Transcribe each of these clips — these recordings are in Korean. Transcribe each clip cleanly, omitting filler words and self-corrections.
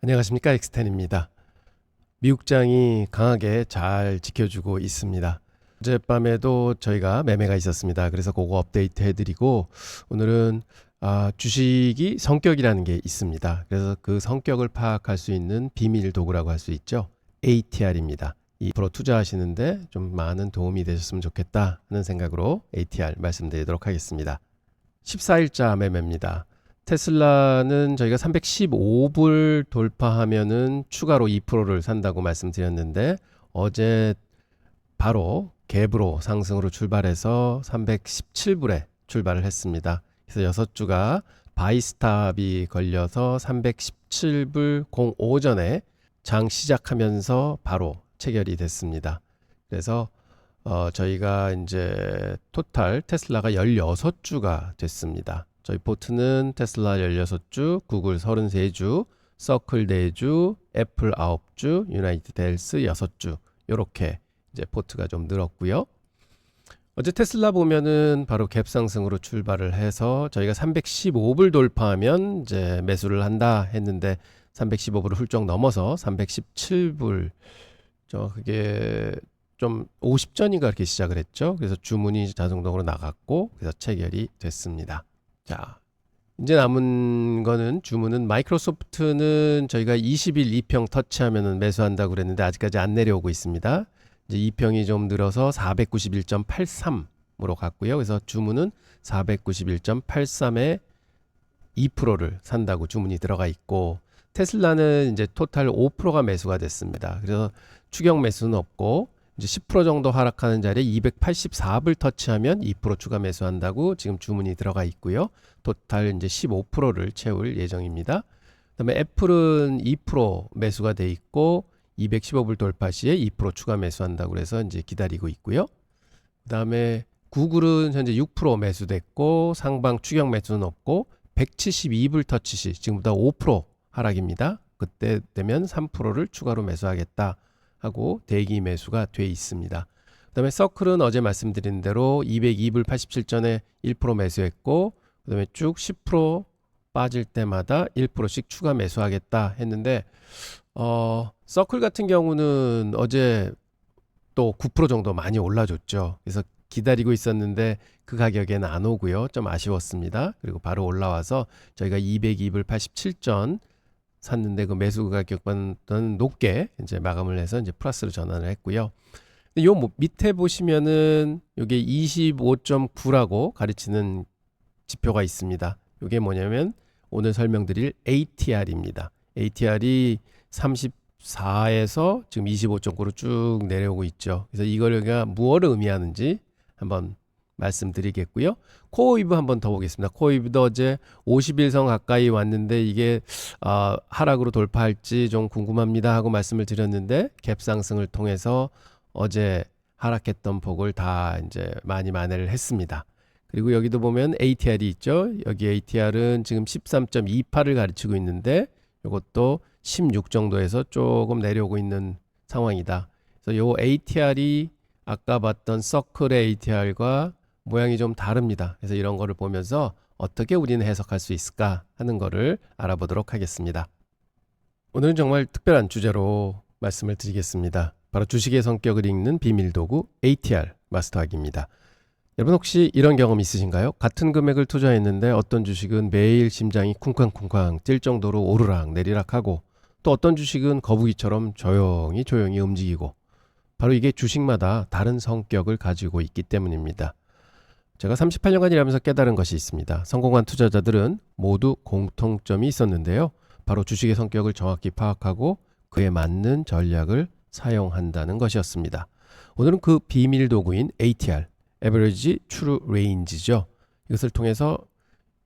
안녕하십니까, 엑스텐입니다. 미국장이 강하게 잘 지켜주고 있습니다. 어젯밤에도 저희가 매매가 있었습니다. 그래서 그거 업데이트 해드리고, 오늘은 주식이 성격이라는 게 있습니다. 그래서 그 성격을 파악할 수 있는 비밀 도구라고 할 수 있죠. ATR입니다. 이 프로 투자하시는데 좀 많은 도움이 되셨으면 좋겠다 하는 생각으로 ATR 말씀드리도록 하겠습니다. 14일자 매매입니다. 테슬라는 저희가 315불 돌파하면은 추가로 2%를 산다고 말씀드렸는데, 어제 바로 갭으로 상승으로 출발해서 317불에 출발을 했습니다. 그래서 6주가 바이스탑이 걸려서 317불 05 전에 장 시작하면서 바로 체결이 됐습니다. 그래서 저희가 이제 토탈 테슬라가 16주가 됐습니다. 저희 포트는 테슬라 16주, 구글 33주, 서클 4주, 애플 9주, 유나이티드 헬스 6주, 요렇게 이제 포트가 좀 늘었고요. 어제 테슬라 보면은 바로 갭 상승으로 출발을 해서 저희가 315불 돌파하면 이제 매수를 한다 했는데 315불을 훌쩍 넘어서 317불, 그게 좀 50전인가 그렇게 시작을 했죠. 그래서 주문이 자동적으로 나갔고, 그래서 체결이 됐습니다. 자, 이제 남은 거는 주문은 마이크로소프트는 저희가 20일 2평 터치하면은 매수한다고 그랬는데 아직까지 안 내려오고 있습니다. 이제 2평이 좀 늘어서 491.83으로 갔고요. 그래서 주문은 491.83에 2%를 산다고 주문이 들어가 있고, 테슬라는 이제 토탈 5%가 매수가 됐습니다. 그래서 추격 매수는 없고, 이제 10% 정도 하락하는 자리에 284불 터치하면 2% 추가 매수한다고 지금 주문이 들어가 있고요. 토탈 이제 15%를 채울 예정입니다. 그다음에 애플은 2% 매수가 돼 있고 215불 돌파 시에 2% 추가 매수한다고 그래서 이제 기다리고 있고요. 그다음에 구글은 현재 6% 매수됐고 상방 추격 매수는 없고 172불 터치 시 지금보다 5% 하락입니다. 그때 되면 3%를 추가로 매수하겠다 하고 대기 매수가 돼 있습니다. 그 다음에 서클은 어제 말씀드린 대로 202불 87전에 1% 매수했고, 그 다음에 쭉 10% 빠질 때마다 1%씩 추가 매수하겠다 했는데, 서클 같은 경우는 어제 또 9% 정도 많이 올라줬죠. 그래서 기다리고 있었는데 그 가격에는 안 오고요. 좀 아쉬웠습니다. 그리고 바로 올라와서 저희가 202불 87전 샀는데 그 매수 가격보다는 높게 이제 마감을 해서 이제 플러스로 전환을 했고요. 요 밑에 보시면은 요게 25.9라고 가르치는 지표가 있습니다. 요게 뭐냐면 오늘 설명드릴 ATR입니다. ATR이 34에서 지금 25.9로 쭉 내려오고 있죠. 그래서 이걸 무엇을 의미하는지 한번 말씀드리겠고요. 코어웨이브 한번 더 보겠습니다. 코어웨이브도 어제 50일선 가까이 왔는데 이게 하락으로 돌파할지 좀 궁금합니다 하고 말씀을 드렸는데 갭 상승을 통해서 어제 하락했던 폭을 다 이제 많이 만회를 했습니다. 그리고 여기도 보면 ATR이 있죠. 여기 ATR은 지금 13.28을 가르치고 있는데 이것도 16 정도에서 조금 내려오고 있는 상황이다. 그래서 요 ATR이 아까 봤던 서클의 ATR과 모양이 좀 다릅니다. 그래서 이런 거를 보면서 어떻게 우리는 해석할 수 있을까 하는 거를 알아보도록 하겠습니다. 오늘은 정말 특별한 주제로 말씀을 드리겠습니다. 바로 주식의 성격을 읽는 비밀 도구 ATR 마스터하기입니다. 여러분 혹시 이런 경험 있으신가요? 같은 금액을 투자했는데 어떤 주식은 매일 심장이 쿵쾅쿵쾅 뛸 정도로 오르락 내리락하고, 또 어떤 주식은 거북이처럼 조용히 움직이고, 바로 이게 주식마다 다른 성격을 가지고 있기 때문입니다. 제가 38년간 일하면서 깨달은 것이 있습니다. 성공한 투자자들은 모두 공통점이 있었는데요. 바로 주식의 성격을 정확히 파악하고 그에 맞는 전략을 사용한다는 것이었습니다. 오늘은 그 비밀 도구인 ATR, Average True Range죠. 이것을 통해서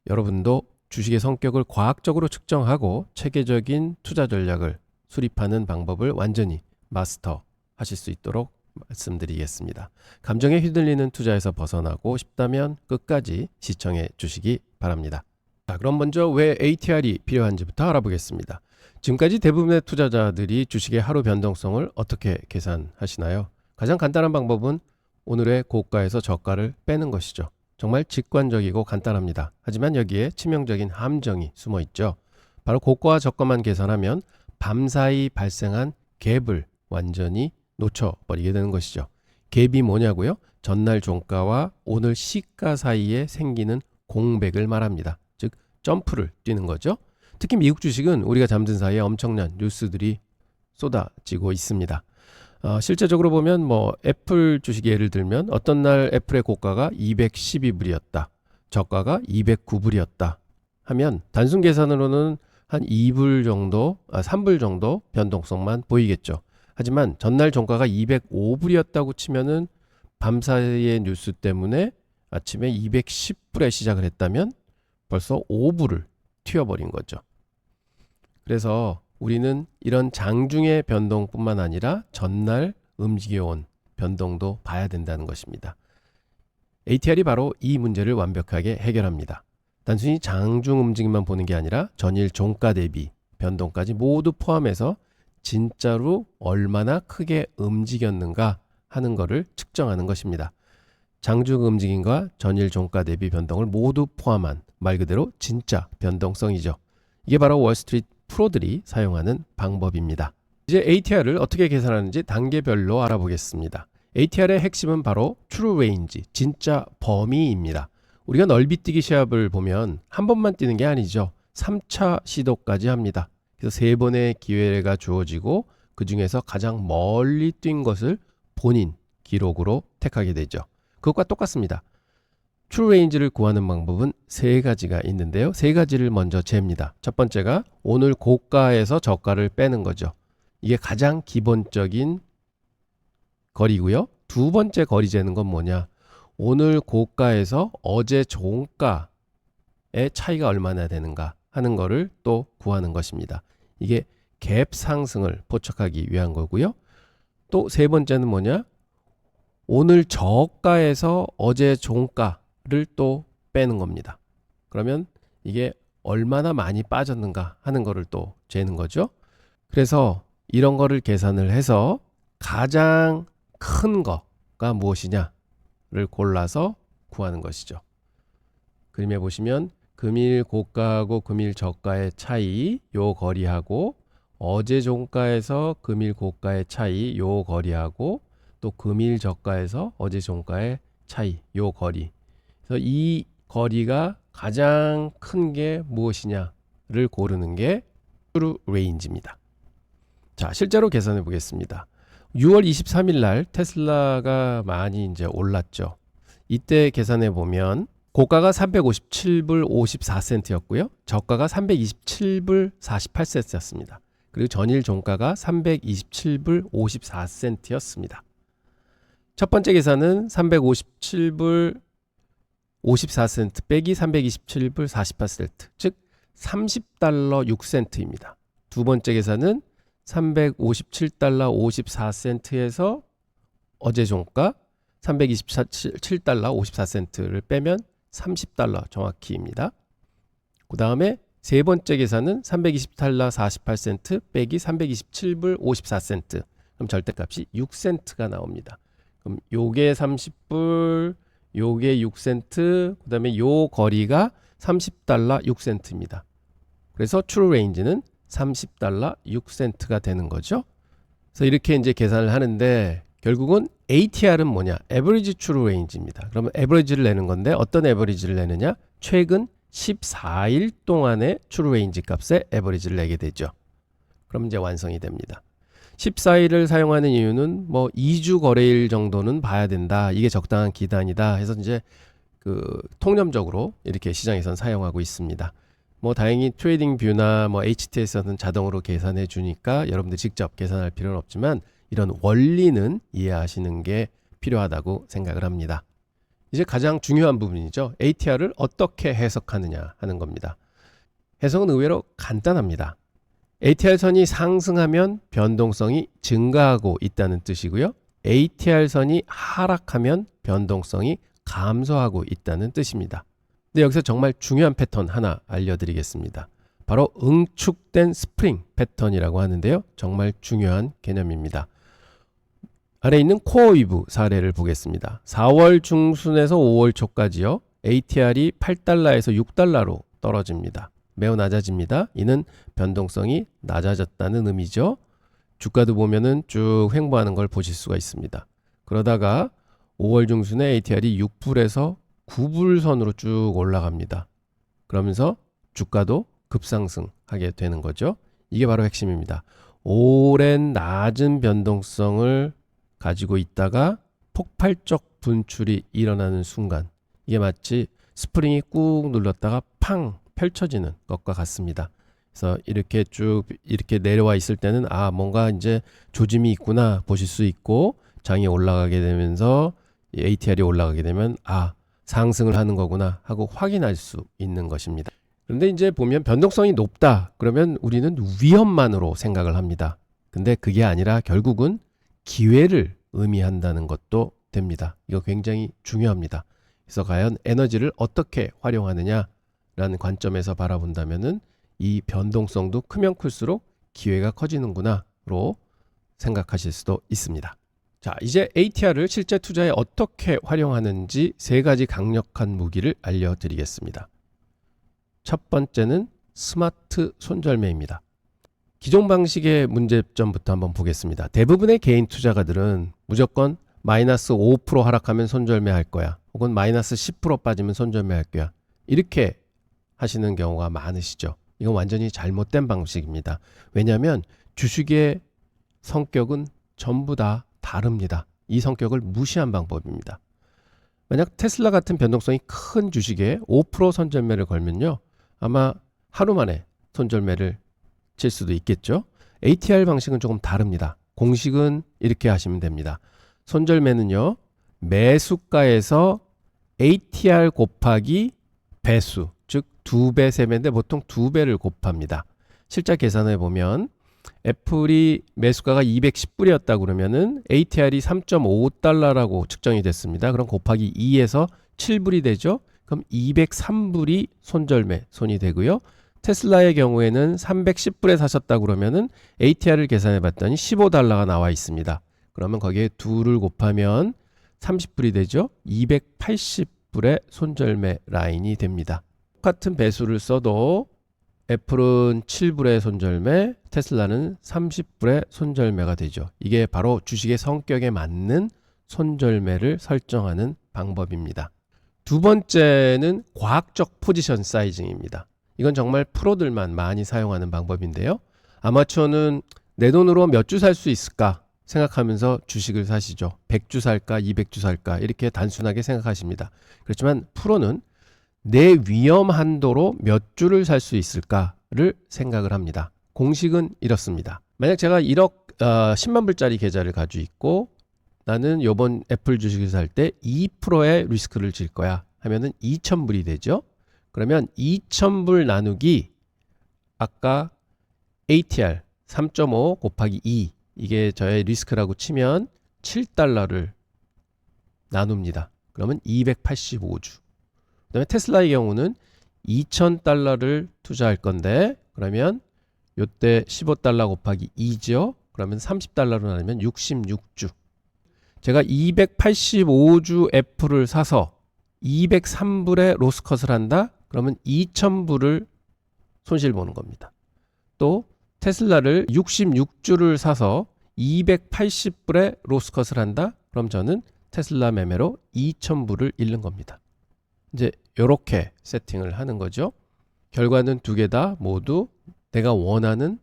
여러분도 주식의 성격을 과학적으로 측정하고 체계적인 투자 전략을 수립하는 방법을 완전히 마스터 하실 수 있도록 말씀드리겠습니다. 감정에 휘둘리는 투자에서 벗어나고 싶다면 끝까지 시청해 주시기 바랍니다. 자, 그럼 먼저 왜 ATR이 필요한지부터 알아보겠습니다. 지금까지 대부분의 투자자들이 주식의 하루 변동성을 어떻게 계산하시나요? 가장 간단한 방법은 오늘의 고가에서 저가를 빼는 것이죠. 정말 직관적이고 간단합니다. 하지만 여기에 치명적인 함정이 숨어 있죠. 바로 고가와 저가만 계산하면 밤사이 발생한 갭을 완전히 놓쳐버리게 되는 것이죠. 갭이 뭐냐고요? 전날 종가와 오늘 시가 사이에 생기는 공백을 말합니다. 즉 점프를 뛰는 거죠. 특히 미국 주식은 우리가 잠든 사이에 엄청난 뉴스들이 쏟아지고 있습니다. 실제적으로 보면 뭐 애플 주식 예를 들면 어떤 날 애플의 고가가 212불이었다. 저가가 209불이었다. 하면 단순 계산으로는 한 2불 정도, 3불 정도 변동성만 보이겠죠. 하지만 전날 종가가 205불이었다고 치면은 밤사이의 뉴스 때문에 아침에 210불에 시작을 했다면 벌써 5불을 튀어버린 거죠. 그래서 우리는 이런 장중의 변동뿐만 아니라 전날 움직여온 변동도 봐야 된다는 것입니다. ATR이 바로 이 문제를 완벽하게 해결합니다. 단순히 장중 움직임만 보는 게 아니라 전일 종가 대비 변동까지 모두 포함해서 진짜로 얼마나 크게 움직였는가 하는 것을 측정하는 것입니다. 장중 움직임과 전일 종가 대비 변동을 모두 포함한 말 그대로 진짜 변동성이죠. 이게 바로 월스트리트 프로들이 사용하는 방법입니다. 이제 ATR을 어떻게 계산하는지 단계별로 알아보겠습니다. ATR의 핵심은 바로 true range, 진짜 범위입니다. 우리가 넓이뛰기 시합을 보면 한 번만 뛰는 게 아니죠. 3차 시도까지 합니다. 그래서 3번의 기회가 주어지고 그 중에서 가장 멀리 뛴 것을 본인 기록으로 택하게 되죠. 그것과 똑같습니다. true range를 구하는 방법은 3가지가 있는데요. 3가지를 먼저 잽니다. 첫 번째가 오늘 고가에서 저가를 빼는 거죠. 이게 가장 기본적인 거리고요. 두 번째 거리 재는 건 뭐냐? 오늘 고가에서 어제 종가의 차이가 얼마나 되는가 하는 거를 또 구하는 것입니다. 이게 갭 상승을 포착하기 위한 거고요. 또 세 번째는 뭐냐? 오늘 저가에서 어제 종가를 또 빼는 겁니다. 그러면 이게 얼마나 많이 빠졌는가 하는 거를 또 재는 거죠. 그래서 이런 거를 계산을 해서 가장 큰 거가 무엇이냐를 골라서 구하는 것이죠. 그림에 보시면 금일 고가하고 금일 저가의 차이 요 거리하고 어제 종가에서 금일 고가의 차이 요 거리하고 또 금일 저가에서 어제 종가의 차이 요 거리. 그래서 이 거리가 가장 큰 게 무엇이냐를 고르는 게 true range입니다. 자, 실제로 계산해 보겠습니다. 6월 23일 날 테슬라가 많이 이제 올랐죠. 이때 계산해 보면 고가가 357불 54센트였고요. 저가가 327불 48센트였습니다. 그리고 전일 종가가 327불 54센트였습니다. 첫 번째 계산은 357불 54센트 빼기 327불 48센트, 즉 30달러 6센트입니다. 두 번째 계산은 357달러 54센트에서 어제 종가 327달러 54센트를 빼면 30달러 정확히입니다. 그 다음에 세 번째 계산은 320달러 48센트 빼기 327불 54센트. 그럼 절대값이 6센트가 나옵니다. 그럼 요게 30불, 요게 6센트, 그 다음에 요 거리가 30달러 6센트입니다. 그래서 true range는 30달러 6센트가 되는 거죠. 그래서 이렇게 이제 계산을 하는데 결국은 ATR은 뭐냐? Average True Range입니다. 그러면 average를 내는 건데 어떤 average를 내느냐? 최근 14일 동안의 True Range 값의 average를 내게 되죠. 그럼 이제 완성이 됩니다. 14일을 사용하는 이유는 뭐 2주 거래일 정도는 봐야 된다. 이게 적당한 기단이다. 해서 이제 그 통념적으로 이렇게 시장에선 사용하고 있습니다. 뭐 다행히 트레이딩 뷰나 뭐 HTS는 자동으로 계산해 주니까 여러분들 직접 계산할 필요는 없지만 이런 원리는 이해하시는 게 필요하다고 생각을 합니다. 이제 가장 중요한 부분이죠. ATR을 어떻게 해석하느냐 하는 겁니다. 해석은 의외로 간단합니다. ATR선이 상승하면 변동성이 증가하고 있다는 뜻이고요. ATR선이 하락하면 변동성이 감소하고 있다는 뜻입니다. 근데 여기서 정말 중요한 패턴 하나 알려드리겠습니다. 바로 응축된 스프링 패턴이라고 하는데요. 정말 중요한 개념입니다. 아래 있는 코어위브 사례를 보겠습니다. 4월 중순에서 5월 초까지요. ATR이 8달러에서 6달러로 떨어집니다. 매우 낮아집니다. 이는 변동성이 낮아졌다는 의미죠. 주가도 보면은 쭉 횡보하는 걸 보실 수가 있습니다. 그러다가 5월 중순에 ATR이 6불에서 9불 선으로 쭉 올라갑니다. 그러면서 주가도 급상승하게 되는 거죠. 이게 바로 핵심입니다. 오랜 낮은 변동성을 가지고 있다가 폭발적 분출이 일어나는 순간, 이게 마치 스프링이 꾹 눌렀다가 팡 펼쳐지는 것과 같습니다. 그래서 이렇게 쭉 이렇게 내려와 있을 때는 뭔가 이제 조짐이 있구나 보실 수 있고, 장이 올라가게 되면서 ATR이 올라가게 되면 상승을 하는 거구나 하고 확인할 수 있는 것입니다. 그런데 이제 보면 변동성이 높다 그러면 우리는 위험만으로 생각을 합니다. 근데 그게 아니라 결국은 기회를 의미한다는 것도 됩니다. 이거 굉장히 중요합니다. 그래서 과연 에너지를 어떻게 활용하느냐라는 관점에서 바라본다면은 이 변동성도 크면 클수록 기회가 커지는구나로 생각하실 수도 있습니다. 자, 이제 ATR을 실제 투자에 어떻게 활용하는지 세 가지 강력한 무기를 알려드리겠습니다. 첫 번째는 스마트 손절매입니다. 기존 방식의 문제점부터 한번 보겠습니다. 대부분의 개인 투자가들은 무조건 마이너스 5% 하락하면 손절매 할 거야, 혹은 마이너스 10% 빠지면 손절매 할 거야, 이렇게 하시는 경우가 많으시죠. 이건 완전히 잘못된 방식입니다. 왜냐하면 주식의 성격은 전부 다 다릅니다. 이 성격을 무시한 방법입니다. 만약 테슬라 같은 변동성이 큰 주식에 5% 손절매를 걸면요, 아마 하루 만에 손절매를 칠 수도 있겠죠. ATR 방식은 조금 다릅니다. 공식은 이렇게 하시면 됩니다. 손절매는요, 매수가에서 ATR 곱하기 배수, 즉 2배, 3배인데 보통 2배를 곱합니다. 실제 계산해 보면 애플이 매수가가 210불이었다 그러면은 ATR이 3.5달러라고 측정이 됐습니다. 그럼 곱하기 2에서 7불이 되죠. 그럼 203불이 손절매 손이 되고요. 테슬라의 경우에는 310불에 사셨다 그러면은 ATR을 계산해 봤더니 15달러가 나와 있습니다. 그러면 거기에 2를 곱하면 30불이 되죠. 280불의 손절매 라인이 됩니다. 똑같은 배수를 써도 애플은 7불의 손절매, 테슬라는 30불의 손절매가 되죠. 이게 바로 주식의 성격에 맞는 손절매를 설정하는 방법입니다. 두 번째는 과학적 포지션 사이징입니다. 이건 정말 프로들만 많이 사용하는 방법인데요. 아마추어는 내 돈으로 몇 주 살 수 있을까 생각하면서 주식을 사시죠. 100주 살까 200주 살까 이렇게 단순하게 생각하십니다. 그렇지만 프로는 내 위험 한도로 몇 주를 살 수 있을까를 생각을 합니다. 공식은 이렇습니다. 만약 제가 1억 10만 불짜리 계좌를 가지고 있고 나는 이번 애플 주식을 살 때 2%의 리스크를 질 거야 하면은 2,000불이 되죠. 그러면 2,000불 나누기 아까 ATR 3.5 곱하기 2, 이게 저의 리스크라고 치면 7달러를 나눕니다. 그러면 285주. 그 다음에 테슬라의 경우는 2,000달러를 투자할 건데 그러면 요때 15달러 곱하기 2죠. 그러면 30달러로 나누면 66주. 제가 285주 애플을 사서 203불에 로스컷을 한다? 그러면 2,000불을 손실 보는 겁니다. 또 테슬라를 66주를 사서 280불에 로스컷을 한다? 그럼 저는 테슬라 매매로 2,000불을 잃는 겁니다. 이제 이렇게 세팅을 하는 거죠. 결과는 두 개 다 모두 내가 원하는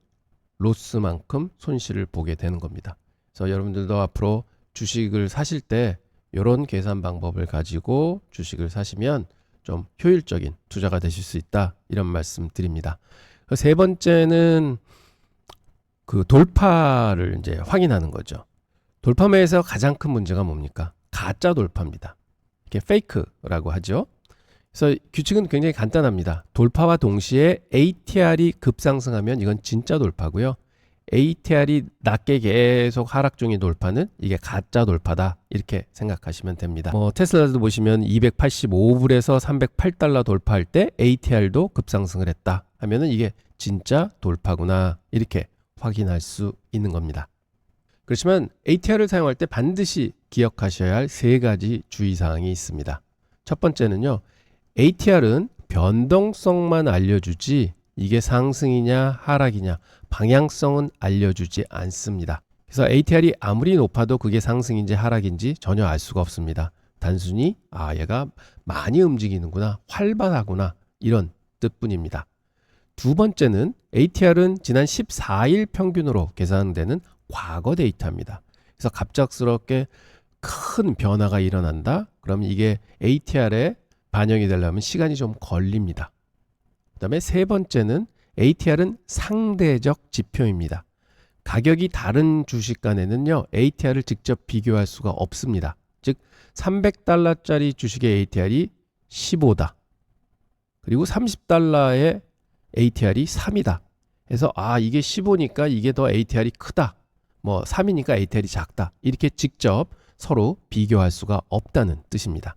로스만큼 손실을 보게 되는 겁니다. 그래서 여러분들도 앞으로 주식을 사실 때 이런 계산 방법을 가지고 주식을 사시면 좀 효율적인 투자가 되실 수 있다, 이런 말씀 드립니다. 세 번째는 그 돌파를 이제 확인하는 거죠. 돌파매에서 가장 큰 문제가 뭡니까? 가짜 돌파입니다. 이게 페이크라고 하죠. 그래서 규칙은 굉장히 간단합니다. 돌파와 동시에 ATR이 급상승하면 이건 진짜 돌파고요. ATR이 낮게 계속 하락 중인 돌파는 이게 가짜 돌파다, 이렇게 생각하시면 됩니다. 테슬라도 보시면 285불에서 308달러 돌파할 때 ATR도 급상승을 했다 하면은 이게 진짜 돌파구나, 이렇게 확인할 수 있는 겁니다. 그렇지만 ATR을 사용할 때 반드시 기억하셔야 할 세 가지 주의사항이 있습니다. 첫 번째는요, ATR은 변동성만 알려주지 이게 상승이냐 하락이냐 방향성은 알려주지 않습니다. 그래서 ATR이 아무리 높아도 그게 상승인지 하락인지 전혀 알 수가 없습니다. 단순히 얘가 많이 움직이는구나, 활발하구나 이런 뜻뿐입니다. 두 번째는 ATR은 지난 14일 평균으로 계산되는 과거 데이터입니다. 그래서 갑작스럽게 큰 변화가 일어난다? 그럼 이게 ATR에 반영이 되려면 시간이 좀 걸립니다. 그 다음에 세 번째는 ATR은 상대적 지표입니다. 가격이 다른 주식 간에는요, ATR을 직접 비교할 수가 없습니다. 즉, 300달러짜리 주식의 ATR이 15다. 그리고 30달러의 ATR이 3이다. 그래서 이게 15니까 이게 더 ATR이 크다. 3이니까 ATR이 작다. 이렇게 직접 서로 비교할 수가 없다는 뜻입니다.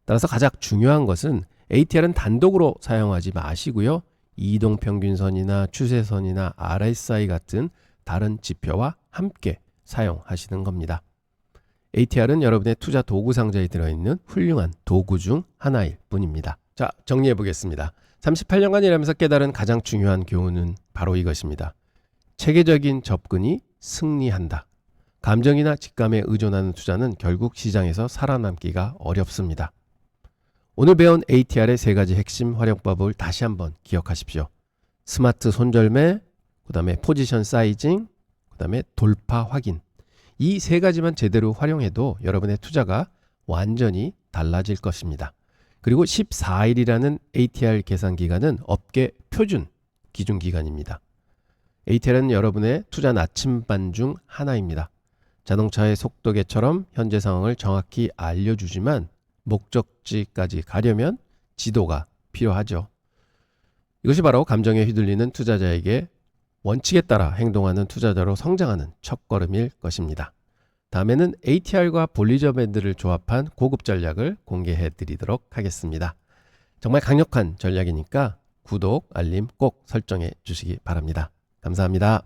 따라서 가장 중요한 것은 ATR은 단독으로 사용하지 마시고요. 이동평균선이나 추세선이나 RSI 같은 다른 지표와 함께 사용하시는 겁니다. ATR은 여러분의 투자 도구 상자에 들어있는 훌륭한 도구 중 하나일 뿐입니다. 자, 정리해 보겠습니다. 38년간 일하면서 깨달은 가장 중요한 교훈은 바로 이것입니다. 체계적인 접근이 승리한다. 감정이나 직감에 의존하는 투자는 결국 시장에서 살아남기가 어렵습니다. 오늘 배운 ATR의 세 가지 핵심 활용법을 다시 한번 기억하십시오. 스마트 손절매, 그 다음에 포지션 사이징, 그 다음에 돌파 확인. 이 세 가지만 제대로 활용해도 여러분의 투자가 완전히 달라질 것입니다. 그리고 14일이라는 ATR 계산 기간은 업계 표준 기준 기간입니다. ATR은 여러분의 투자 나침반 중 하나입니다. 자동차의 속도계처럼 현재 상황을 정확히 알려주지만 목적지까지 가려면 지도가 필요하죠. 이것이 바로 감정에 휘둘리는 투자자에게 원칙에 따라 행동하는 투자자로 성장하는 첫걸음일 것입니다. 다음에는 ATR과 볼리저 밴드를 조합한 고급 전략을 공개해 드리도록 하겠습니다. 정말 강력한 전략이니까 구독, 알림 꼭 설정해 주시기 바랍니다. 감사합니다.